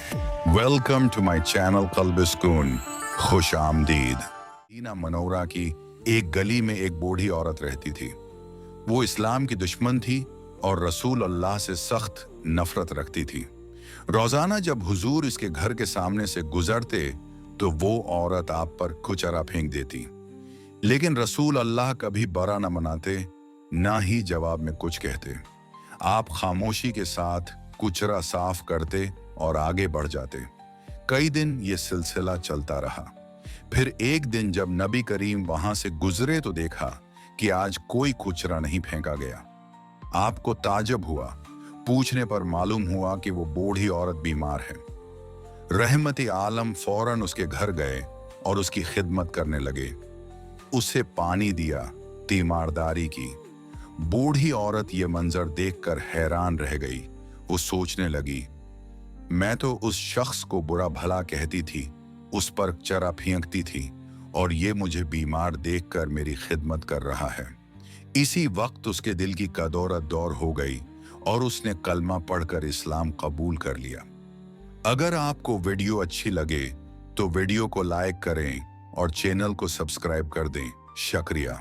Welcome to my channel कल्ब सुकून। खुश आमदीद। मदीना मनौरा की एक गली में एक बूढ़ी औरत रहती थी। वो इस्लाम की दुश्मन थी और रसूल अल्लाह से सख्त नफरत रखती थी। रोजाना जब हुजूर इसके घर के सामने से गुजरते तो वो औरत आप पर कुचरा फेंक देती, लेकिन रसूल अल्लाह कभी बरा न मनाते, ना ही जवाब में कुछ कहते। आप खामोशी के साथ कुचरा साफ करते और आगे बढ़ जाते। कई दिन ये सिलसिला चलता रहा। फिर एक दिन जब नबी करीम वहां से गुजरे तो देखा कि आज कोई कुचरा नहीं फेंका गया। आपको ताज्जुब हुआ। पूछने पर मालूम हुआ कि वो बूढ़ी औरत बीमार है। रहमती आलम फौरन उसके घर गए और उसकी खिदमत करने लगे। उसे पानी दिया, तीमारदारी की। बूढ़ी औरत ये मंजर देखकर हैरान रह गई। वो सोचने लगी, मैं तो उस शख्स को बुरा भला कहती थी, उस पर चरा फेंकती थी, और ये मुझे बीमार देखकर मेरी खिदमत कर रहा है। इसी वक्त उसके दिल की कदौरत दौर हो गई और उसने कलमा पढ़कर इस्लाम कबूल कर लिया। अगर आपको वीडियो अच्छी लगे तो वीडियो को लाइक करें और चैनल को सब्सक्राइब कर दें। शुक्रिया।